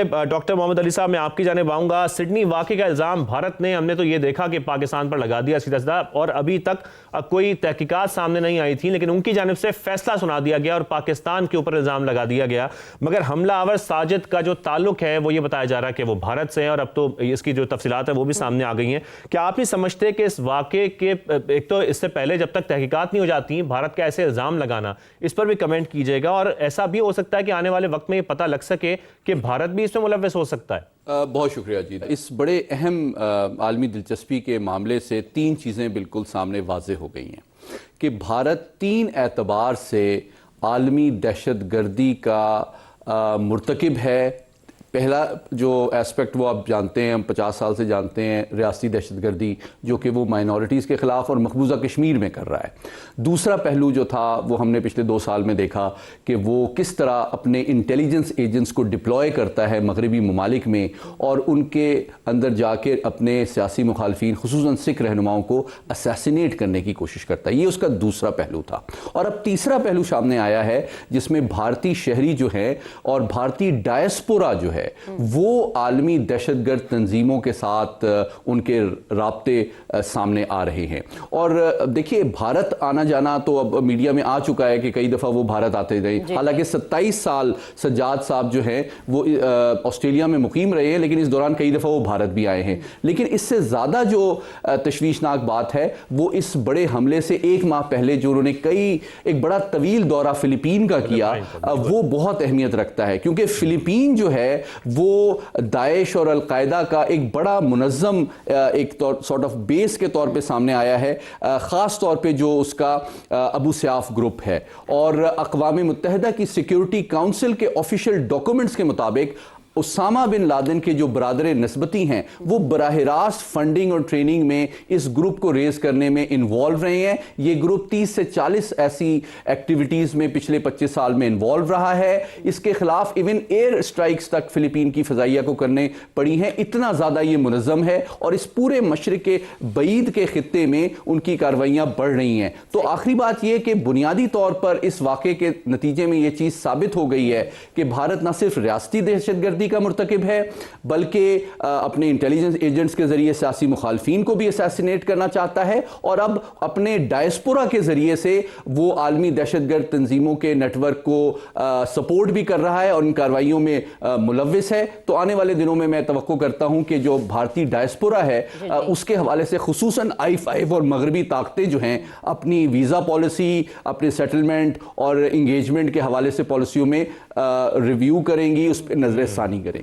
پہلے ڈاکٹر محمد علی صاحب میں آپ کی جانب آؤں گا. سڈنی واقعے کا الزام بھارت نے ہم نے تو یہ دیکھا کہ پاکستان پر لگا دیا سیدھا سیدھا, اور ابھی تک کوئی تحقیقات سامنے نہیں آئی تھی, لیکن ان کی جانب سے فیصلہ سنا دیا گیا اور پاکستان کے اوپر الزام لگا دیا گیا. مگر حملہ آور ساجد کا جو تعلق ہے وہ یہ بتایا جا رہا ہے کہ وہ بھارت سے ہے, اور اب تو اس کی جو تفصیلات ہیں وہ بھی سامنے آ گئی ہیں. کیا آپ نہیں سمجھتے کہ اس واقعے کے ایک تو اس سے پہلے جب تک تحقیقات نہیں ہو جاتی بھارت کا ایسے الزام لگانا, اس پر بھی کمنٹ کیجیے گا, اور ایسا بھی ہو سکتا ہے کہ آنے والے وقت میں یہ پتہ لگ سکے کہ بھارت بھی اس میں ملوث ہو سکتا ہے؟ بہت شکریہ جی. اس بڑے اہم عالمی دلچسپی کے معاملے سے تین چیزیں بالکل سامنے واضح ہو گئی ہیں کہ بھارت تین اعتبار سے عالمی دہشت گردی کا مرتکب ہے. پہلا جو ایسپیکٹ وہ آپ جانتے ہیں, ہم 50 سال سے جانتے ہیں, ریاستی دہشت گردی جو کہ وہ مائنورٹیز کے خلاف اور مقبوضہ کشمیر میں کر رہا ہے. دوسرا پہلو جو تھا وہ ہم نے پچھلے 2 سال میں دیکھا کہ وہ کس طرح اپنے انٹیلیجنس ایجنٹس کو ڈپلوائے کرتا ہے مغربی ممالک میں, اور ان کے اندر جا کے اپنے سیاسی مخالفین خصوصاً سکھ رہنماؤں کو اسیسینیٹ کرنے کی کوشش کرتا ہے. یہ اس کا دوسرا پہلو تھا. اور اب تیسرا پہلو سامنے آیا ہے جس میں بھارتی شہری جو ہیں اور بھارتی ڈائسپورا جو ہے وہ عالمی دہشت گرد تنظیموں کے ساتھ ان کے رابطے سامنے آ رہے ہیں. اور دیکھیے بھارت آنا جانا تو اب میڈیا میں آ چکا ہے کہ کئی دفعہ وہ بھارت آتے رہے. حالانکہ 27 سال سجاد صاحب جو ہیں وہ آسٹریلیا میں مقیم رہے ہیں, لیکن اس دوران کئی دفعہ وہ بھارت بھی آئے ہیں. لیکن اس سے زیادہ جو تشویشناک بات ہے وہ اس بڑے حملے سے 1 ماہ پہلے جو انہوں نے ایک بڑا طویل دورہ فلپین کا کیا, وہ بہت اہمیت رکھتا ہے, کیونکہ فلپین جو ہے وہ داعش اور القاعدہ کا ایک بڑا منظم ایک سارٹ آف بیس کے طور پہ سامنے آیا ہے, خاص طور پہ جو اس کا ابو سیاف گروپ ہے. اور اقوام متحدہ کی سیکیورٹی کاؤنسل کے آفیشیل ڈاکومنٹس کے مطابق اسامہ بن لادن کے جو برادر نسبتی ہیں وہ براہ راست فنڈنگ اور ٹریننگ میں اس گروپ کو ریز کرنے میں انوالو رہے ہیں. یہ گروپ 30 سے 40 ایسی ایکٹیویٹیز میں پچھلے 25 سال میں انوالو رہا ہے. اس کے خلاف ایون ایئر اسٹرائکس تک فلپین کی فضائیہ کو کرنے پڑی ہیں. اتنا زیادہ یہ منظم ہے, اور اس پورے مشرق بعید کے خطے میں ان کی کارروائیاں بڑھ رہی ہیں. تو آخری بات یہ کہ بنیادی طور پر اس واقعے کے نتیجے میں یہ چیز ثابت ہو گئی ہے کہ بھارت نہ صرف ریاستی دہشت گردی کا مرتکب ہے بلکہ اپنے انٹیلیجنس ایجنٹس کے ذریعے سیاسی مخالفین کو بھی اسیسینیٹ کرنا چاہتا ہے, اور اب اپنے ڈائسپورا کے ذریعے سے وہ عالمی دہشت گرد تنظیموں کے نیٹ ورک کو سپورٹ بھی کر رہا ہے اور ان کارروائیوں میں ملوث ہے. تو آنے والے دنوں میں توقع کرتا ہوں کہ جو بھارتی ڈائسپورا ہے اس کے حوالے سے خصوصاً I-5 اور مغربی طاقتیں جو ہیں اپنی ویزا پالیسی, اپنے سیٹلمنٹ اور انگیجمنٹ کے حوالے سے پالیسیوں میں ریویو کریں گی, اس پہ نظر ثانی کریں گی.